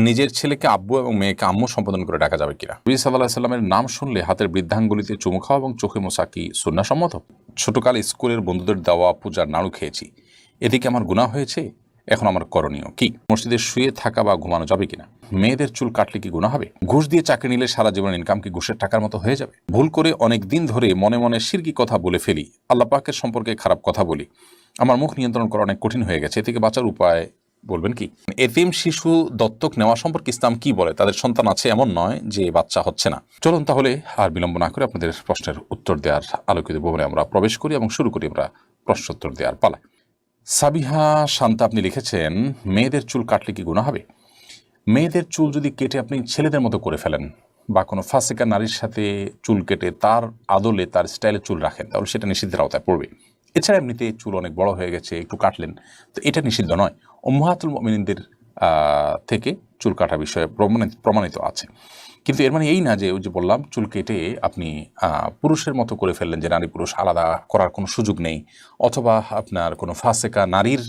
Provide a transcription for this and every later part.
নিজের ছেলেকে আব্বু এবং মেয়েকে আম্মু সম্বোধন করে ডাকা যাবে কিনা? নবী সাল্লাল্লাহু আলাইহি সাল্লামের নাম শুনলে হাতের বৃদ্ধাঙ্গুলিতে চুমু খাওয়া এবং চোখে মোছা কি সুন্নাহসম্মত? ছোটকালে স্কুলের বন্ধুদের দেওয়া পূজার নাড়ু খেয়েছি, এদিকে আমার গুনাহ হয়েছে, এখন আমার করণীয় কি? মসজিদে শুয়ে থাকা বা ঘুমানো যাবে কিনা? মেয়েদের চুল কাটলে কি গুনাহ হবে? ঘুষ দিয়ে চাকরি নিলে সারা জীবনের ইনকাম কি ঘুষের টাকার মতো হয়ে যাবে? ভুল করে অনেক দিন ধরে মনে মনে শিরকি কথা বলে ফেলি, আল্লাহ পাকের সম্পর্কে খারাপ কথা বলি, আমার মুখ নিয়ন্ত্রণ করা অনেক কঠিন হয়ে গেছে, এ থেকে বাঁচার উপায় বলবেন কি? এতিম শিশু দত্তক নেওয়া সম্পর্কে ইসলাম কি বলে? তাদের সন্তান আছে এমন নয় যে বাচ্চা হচ্ছে না। চলুন তাহলে আর বিলম্ব না করে আপনাদের প্রশ্নের উত্তর দেওয়ার আলোকিত ভবনে আমরা প্রবেশ করি এবং শুরু করি আমরা প্রশ্নোত্তর দেওয়ার পালা। সাবিহা শান্তা আপনি লিখেছেন, মেয়েদের চুল কাটলে কি গুনাহ হবে? মেয়েদের চুল যদি কেটে আপনি ছেলেদের মতো করে ফেলেন বা কোনো ফাসিকা নারীর সাথে চুল কেটে তার আদলে তার স্টাইলে চুল রাখেন, তাহলে সেটা নিষিদ্ধের আওতায় পড়বে। এছাড়া এমনিতে চুল অনেক বড় হয়ে গেছে, একটু কাটলেন, তো এটা নিষিদ্ধ নয়। উম্মাহাতুল মুমিনিনদের থেকে চুল কাটা বিষয়ে প্রমাণিত আছে। কিন্তু এর মানে এই না যে ওই যে বললাম চুল কেটে আপনি পুরুষের মতো করে ফেললেন, যে নারী পুরুষ আলাদা করার কোনো সুযোগ নেই, অথবা আপনার কোনো ফাসেকা নারীর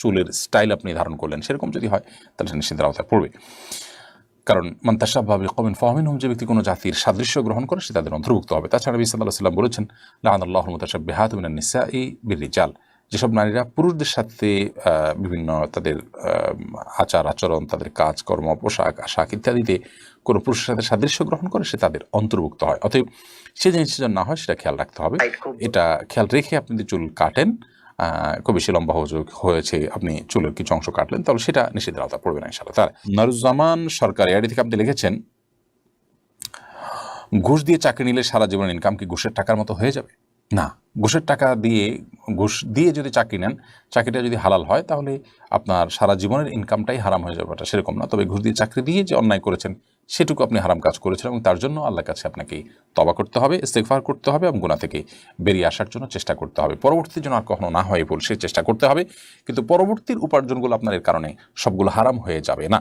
চুলের স্টাইল আপনি ধারণ করলেন, সেরকম যদি হয় তাহলে সেটা নিষিদ্ধের আওতায় পড়বে। কারণ মান তাশাব্বাহা বিকওমিন ফাহুয়া যে ব্যক্তি কোনো জাতির সাদৃশ্য গ্রহণ করে সে তাদের অন্তর্ভুক্ত হবে। তাছাড়া নবী সাল্লাল্লাহু আলাইহি ওয়াসাল্লাম বলেছেন, লাআনাল্লাহুল মুতাশাব্বিহাতা মিনান নিসাই বির-রিজাল, যেসব নারীরা পুরুষদের সাথে বিভিন্ন তাদের আচার আচরণ, তাদের কাজকর্ম, পোশাক আশাক ইত্যাদিতে কোনো পুরুষের সাথে সাদৃশ্য গ্রহণ করে সে তাদের অন্তর্ভুক্ত হয়। অতএব সে জিনিসটা যেন না হয় সেটা খেয়াল রাখতে হবে। এটা খেয়াল রেখে আপনি যদি চুল কাটেন, খুব বেশি লম্বা হয়েছে, আপনি চুলের কিছু অংশ কাটলেন, তাহলে সেটা নিষিদ্ধের আওতায় পড়বে না ইনশাআল্লাহ। তার নারুজ্জামান সরকার এআইডি থেকে আপনি লিখেছেন, ঘুষ দিয়ে চাকরি নিলে সারা জীবনের ইনকাম কি ঘুষের টাকার মতো হয়ে যাবে? না, ঘুষের টাকা দিয়ে, ঘুষ দিয়ে যদি চাকরি নেন, চাকরিটা যদি হালাল হয় তাহলে আপনার সারা জীবনের ইনকামটাই হারাম হয়ে যাবে, এটা সেরকম না। তবে ঘুষ দিয়ে চাকরি দিয়ে যে অন্যায় করেছেন সেটুকু আপনি হারাম কাজ করেছেন এবং তার জন্য আল্লাহর কাছে আপনাকে তওবা করতে হবে, ইস্তেগফার করতে হবে এবং গুনাহ থেকে বেরিয়ে আসার জন্য চেষ্টা করতে হবে। পরবর্তী যেন আর কখনো না হয় ভুল, সে চেষ্টা করতে হবে। কিন্তু পরবর্তীর উপার্জনগুলো আপনার এর কারণে সবগুলো হারাম হয়ে যাবে না।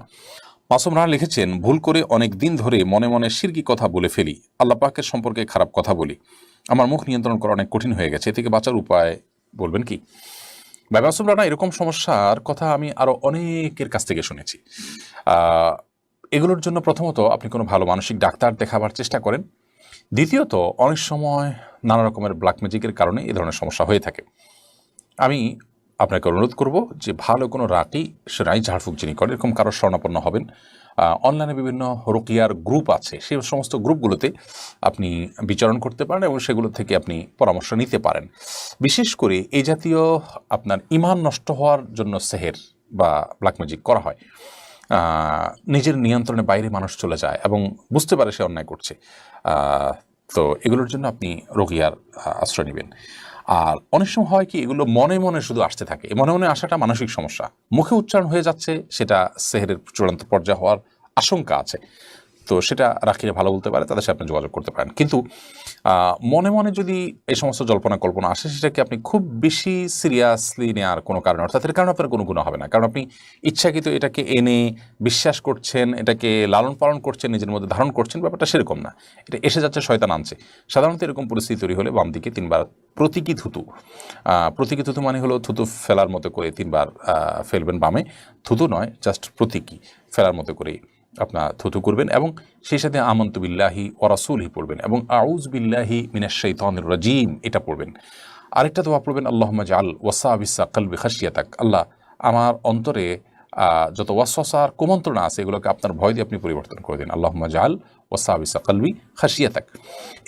মাসুম রানা লিখেছেন, ভুল করে অনেক দিন ধরে মনে মনে শিরকি কথা বলে ফেলি, আল্লাহ পাকের সম্পর্কে খারাপ কথা বলি, আমার মুখ নিয়ন্ত্রণ করা অনেক কঠিন হয়ে গেছে, এ থেকে বাঁচার উপায় বলবেন কি? ভাই মাসুম রানা, এরকম সমস্যার কথা আমি আরও অনেকের কাছ থেকে শুনেছি। এগুলোর জন্য প্রথমত আপনি কোনো ভালো মানসিক ডাক্তার দেখাবার চেষ্টা করেন। দ্বিতীয়ত, অনেক সময় নানা রকমের ব্ল্যাক ম্যাজিকের কারণে এই ধরনের সমস্যা হয়ে থাকে। আমি আপনাকে অনুরোধ করব যে ভালো কোনো রাকি সেরাই ঝাড়ফুঁক যিনি করেন এরকম কারোর শরণাপন্ন হবেন। অনলাইনে বিভিন্ন রুকিয়ার গ্রুপ আছে, সেই সমস্ত গ্রুপগুলোতে আপনি বিচরণ করতে পারেন এবং সেগুলো থেকে আপনি পরামর্শ নিতে পারেন। বিশেষ করে এই জাতীয় আপনার ঈমান নষ্ট হওয়ার জন্য সেহের বা ব্ল্যাক ম্যাজিক করা হয়, নিজের নিয়ন্ত্রণের বাইরে মানুষ চলে যায় এবং বুঝতে পারে সে অন্যায় করছে। তো এগুলোর জন্য আপনি রুকিয়ার আশ্রয় নেবেন। আর অনেক সময় হয় কি, এগুলো মনে মনে শুধু আসতে থাকে, মনে মনে আসাটা মানসিক সমস্যা, মুখে উচ্চারণ হয়ে যাচ্ছে, সেটা সেহেরের চূড়ান্ত পর্যায়ে হওয়ার আশঙ্কা আছে। তো সেটা রাখিয়ে ভালো বলতে পারে, তাদের সাথে আপনি যোগাযোগ করতে পারেন। কিন্তু মনে মনে যদি এই সমস্ত জল্পনা কল্পনা আসে, সেটাকে আপনি খুব বেশি সিরিয়াসলি নেওয়ার কোনো কারণ, অর্থাৎ এর কারণে আপনার কোনো গুনাহ হবে না, কারণ আপনি ইচ্ছাকৃত এটাকে এনে বিশ্বাস করছেন, এটাকে লালন পালন করছেন, নিজের মধ্যে ধারণ করছেন, ব্যাপারটা সেরকম না। এটা এসে যাচ্ছে, শয়তান আনছে। সাধারণত এরকম পরিস্থিতি তৈরি হলে বাম দিকে 3 বার প্রতীকী থুতু, প্রতীকী থুতু মানে হলো থুতু ফেলার মতো করে 3 বার ফেলবেন বামে, থুতু নয়, জাস্ট প্রতীকী ফেলার মতো করে আপনার থুতু করবেন এবং সেই সাথে আমানতু বিল্লাহি ওয়া রাসূলিহি পড়বেন এবং আউযু বিল্লাহি মিনাশ শাইতানির রাজীম এটা পড়বেন। আরেকটা দোয়া পড়বেন, আল্লাহুম্মা জাআল ওয়াসাবিসা কলবি খাশিয়াতাক, আল্লাহ আমার অন্তরে যত ওয়াসওয়াসার কুমন্ত্রণা আছে এগুলোকে আপনার ভয় দিয়ে আপনি পরিবর্তন করে দিন। আল্লাহুম্মা জাআল ওয়াসাবিসা কলবি খাশিয়াতাক।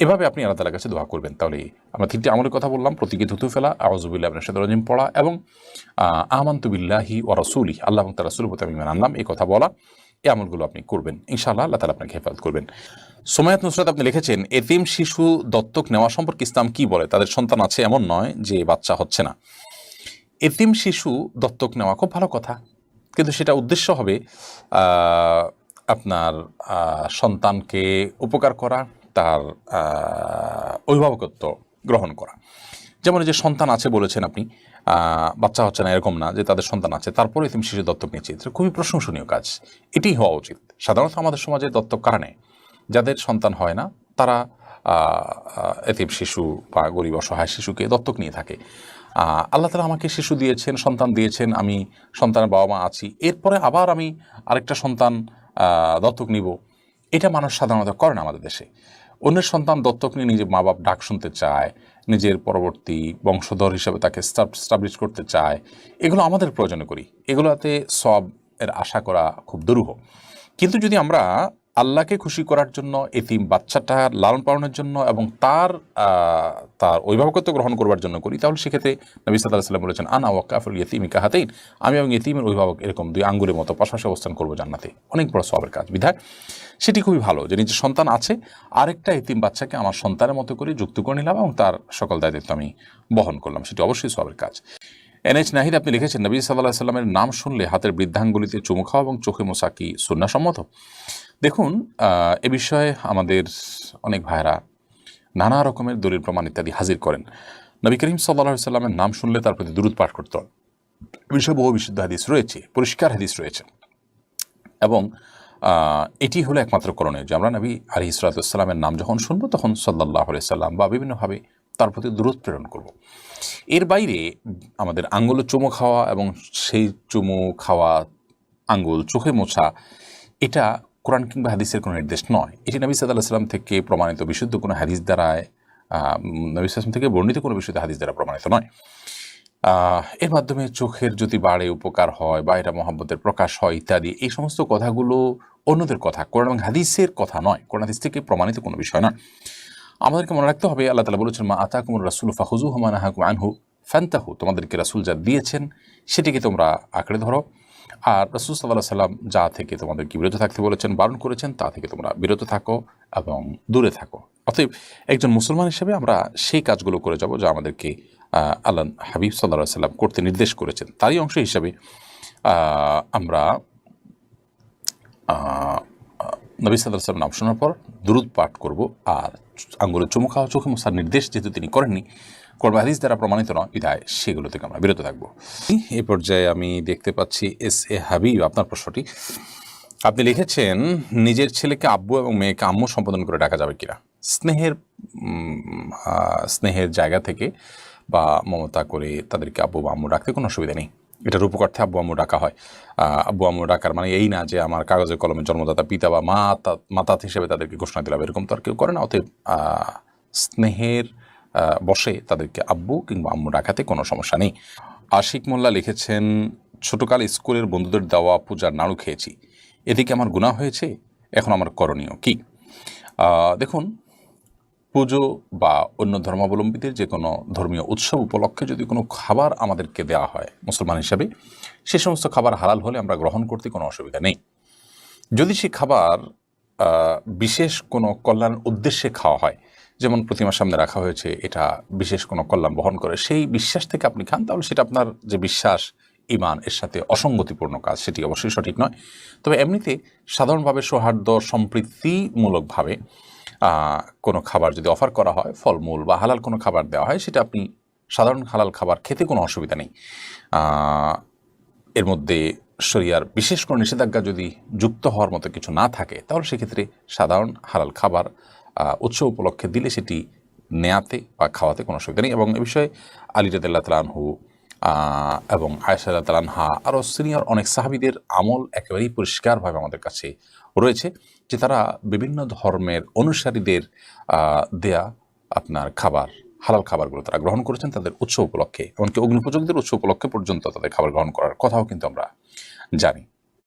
এভাবে আপনি আল্লাহ তাআলার কাছে দোয়া করবেন। তাহলে আমরা 3টি আমলের কথা বললাম, প্রতীকী থুতু ফেলা, আউযু বিল্লাহি মিনাশ শাইতানির রাজীম পড়া এবং আমানতু বিল্লাহি ওয়া রাসূলিহি, আল্লাহ এবং তার রাসূলের প্রতি আমি ঈমান আনলাম, এই কথা বলা। এই আমলগুলো আপনি করবেন, ইনশাআল্লাহ আল্লাহ তাআলা আপনাকে হেফাজত করবেন। সুমাইয়াত নুসরাত আপনি লিখেছেন, এতিম শিশু দত্তক নেওয়া সম্পর্কে ইসলাম কি বলে? তাদের সন্তান আছে এমন নয় যে বাচ্চা হচ্ছে না। এতিম শিশু দত্তক নেওয়া খুব ভালো কথা, কিন্তু সেটা উদ্দেশ্য হবে আপনার সন্তানকে উপকার করা, তার অভিভাবকত্ব গ্রহণ করা। যেমন যে সন্তান আছে বলেছেন আপনি, বাচ্চা হচ্ছে না এরকম না, যে তাদের সন্তান আছে তারপরে এতিম শিশু দত্তক নিয়েছে, এটা খুবই প্রশংসনীয় কাজ, এটাই হওয়া উচিত। সাধারণত আমাদের সমাজে দত্তক কারা নেয়? যাদের সন্তান হয় না তারা এতিম শিশু বা গরিব অসহায় শিশুকে দত্তক নিয়ে থাকে। আল্লাহ তাআলা আমাকে শিশু দিয়েছেন, সন্তান দিয়েছেন, আমি সন্তানের বাবা মা আছি, এরপরে আবার আমি আরেকটা সন্তান দত্তক নিব, এটা মানুষ সাধারণত করে না আমাদের দেশে। অন্যের সন্তান দত্তক নিয়ে নিজের মা বাপ ডাক শুনতে চায়, নিজের পরবর্তী বংশধর হিসেবে তাকে স্টাবলিশ করতে চায়, এগুলো আমাদের প্রয়োজনে করি, এগুলোতে সব এর আশা করা খুব দুরূহ। কিন্তু যদি আমরা আল্লাহকে খুশি করার জন্য, এতিম বাচ্চাটার লালন পালনের জন্য এবং তার অভিভাবকত্ব গ্রহণ করবার জন্য করি, তাহলে সেক্ষেত্রে নবী সাল্লাল্লাহু আলাইহি ওয়াসাল্লাম বলেছেন, আনা ওয়াকাফুল ইয়াতীমি কাহাতাইন, আমি এবং ইতিমের অভিভাবক এরকম দুই আঙ্গুলের মতো পাশাপাশি অবস্থান করবো জান্নাতে। অনেক বড় সওয়াবের কাজ। বিধায় সেটি খুবই ভালো যে নিজের সন্তান আছে, আরেকটা এতিম বাচ্চাকে আমার সন্তানের মতো করে যুক্ত করে নিলাম এবং তার সকল দায়িত্ব আমি বহন করলাম, সেটি অবশ্যই সওয়াবের কাজ। NH নাহিদ আপনি লিখেছেন, নবী সাল্লাল্লাহু আলাইহি ওয়াসাল্লামের নাম শুনলে হাতের বৃদ্ধাঙ্গুলিতে চুমু খাওয়া এবং চোখে মোছা কি সুন্নাহসম্মত? দেখুন, এ বিষয়ে আমাদের অনেক ভাইরা নানা রকমের দলিল প্রমাণ ইত্যাদি হাজির করেন। নবী করিম সাল্লাল্লাহু আলাইহি ওয়াসাল্লামের নাম শুনলে তার প্রতি দুরূদ পাঠ করতে হবে, এ বিষয়ে বহু বিশুদ্ধ হাদিস রয়েছে, পরিষ্কার হাদিস রয়েছে, এবং এটি হলো একমাত্র করণীয় যে আমরা নবী আলাইহিস সালাতু ওয়াস সালামের নাম যখন শুনবো তখন সাল্লাল্লাহু আলাইহি সাল্লাম বা বিভিন্নভাবে তার প্রতি দুরূদ প্রেরণ করব। এর বাইরে আমাদের আঙ্গুলে চুমু খাওয়া এবং সেই চুমু খাওয়া আঙ্গুল চোখে মোছা, এটা কোরআন কিংবা হাদিসের কোনো নির্দেশ নয়। এটি নবী সাল্লাল্লাহু আলাইহি সাল্লাম থেকে প্রমাণিত বিশুদ্ধ কোনো হাদিস দ্বারায়, নবী সাল্লাল্লাহু আলাইহি ওয়াসাল্লাম থেকে বর্ণিত কোনো বিশুদ্ধ হাদিস দ্বারা প্রমাণিত নয়। এর মাধ্যমে চোখের যদি বাড়ে, উপকার হয় বা এটা মহব্বতের প্রকাশ হয় ইত্যাদি, এই সমস্ত কথাগুলো অন্যদের কথা, কোরআন এবং হাদিসের কথা নয়, কোরআন হাদিস থেকে প্রমাণিত কোনো বিষয় নয়। আমাদেরকে মনে রাখতে হবে, আল্লাহ তাআলা বলেছেন, মা আতাকুমুর রাসূলু ফাখুযুহু ওয়া মা নাহাকুম আনহু ফান্তাহু, তোমাদেরকে রাসূল যা দিয়েছেন সেটিকে তোমরা আঁকড়ে ধরো, আর রাসূল সাল্লাল্লাহু আলাইহি ওয়াসাল্লাম যা থেকে তোমাদেরকে বিরত থাকতে বলেছেন, বারণ করেছেন, তা থেকে তোমরা বিরত থাকো এবং দূরে থাকো। অতএব একজন মুসলমান হিসেবে আমরা সেই কাজগুলো করে যাব যা আমাদেরকে আল্লাহ হাবিব সাল্লাল্লাহু আলাইহি ওয়াসাল্লাম করতে নির্দেশ করেছেন। তারই অংশ হিসাবে আমরা নবী সাল্লাল্লাহু আলাইহি ওয়াসাল্লাম নাম শোনার পর দুরূদ পাঠ করব, আর আঙ্গুলে চুমু খাওয়া, চোখে মোছার নির্দেশ যেহেতু তিনি করেননি, কোরআন হাদিস দ্বারা প্রমাণিত নয়, বিধায় সেগুলো থেকে আমরা বিরত থাকবো। এই পর্যায়ে আমি দেখতে পাচ্ছি SA হাবিব, আপনার প্রশ্নটি আপনি লিখেছেন, নিজের ছেলেকে আব্বু এবং মেয়েকে আম্মু সম্বোধন করে ডাকা যাবে কিনা? স্নেহের জায়গা থেকে বা মমতা করে তাদেরকে আব্বু বা আম্মু ডাকতে কোনো অসুবিধা নেই। এটা রূপকার্থে আব্বু আম্মু ডাকা হয়। আব্বু আম্মু ডাকার মানে এই না যে আমার কাগজে কলমে জন্মদাতা পিতা বা মাতা হিসেবে তাদেরকে ঘোষণা দিলাম, এরকম তো আর কেউ করে না। অতএব স্নেহের বসে তাদেরকে আব্বু কিংবা আম্মু ডাকাতে কোনো সমস্যা নেই। আশিক মোল্লা লিখেছেন, ছোটকালে স্কুলের বন্ধুদের দেওয়া পূজার নাড়ু খেয়েছি, এদিকে আমার গুনাহ হয়েছে, এখন আমার করণীয় কি? দেখুন, পুজো বা অন্য ধর্মাবলম্বীদের যে কোনো ধর্মীয় উৎসব উপলক্ষে যদি কোনো খাবার আমাদেরকে দেওয়া হয় মুসলমান হিসাবে, সে সমস্ত খাবার হালাল হলে আমরা গ্রহণ করতে কোনো অসুবিধা নেই। যদি সে খাবার বিশেষ কোনো কল্যাণের উদ্দেশ্যে খাওয়া হয়, যেমন প্রতিমার সামনে রাখা হয়েছে, এটা বিশেষ কোনো কল্যাণ বহন করে, সেই বিশ্বাস থেকে আপনি খান, তাহলে সেটা আপনার যে বিশ্বাস, ঈমান, এর সাথে অসঙ্গতিপূর্ণ কাজ, সেটি অবশ্যই সঠিক নয়। তবে এমনিতে সাধারণভাবে সৌহার্দ্য সম্প্রীতিমূলকভাবে কোনো খাবার যদি অফার করা হয়, ফলমূল বা হালাল কোনো খাবার দেওয়া হয়, সেটা আপনি সাধারণ হালাল খাবার খেতে কোনো অসুবিধা নেই। এর মধ্যে শরিয়ার বিশেষ কোনো নিষেধাজ্ঞা যদি যুক্ত হওয়ার মতো কিছু না থাকে, তাহলে সেক্ষেত্রে সাধারণ হালাল খাবার উৎসব উপলক্ষে দিলে সেটি নেয়াতে বা খাওয়াতে কোনো অসুবিধা নেই। এবং এ বিষয়ে আলী রাদিয়াল্লাহু তাআলা আনহু এবং আয়েশা রাদিয়াল্লাহু তাআলা আনহা আরও সিনিয়র অনেক সাহাবীদের আমল একেবারেই পরিষ্কারভাবে আমাদের কাছে রয়েছে, যে তারা বিভিন্ন ধর্মের অনুসারীদের দেয়া আপনার খাবার, হালাল খাবারগুলো তারা গ্রহণ করেছেন তাদের উৎসব উপলক্ষে, এমনকি অগ্নিপূজকদের উৎসব উপলক্ষে পর্যন্ত তাদের খাবার গ্রহণ করার কথাও কিন্তু আমরা জানি।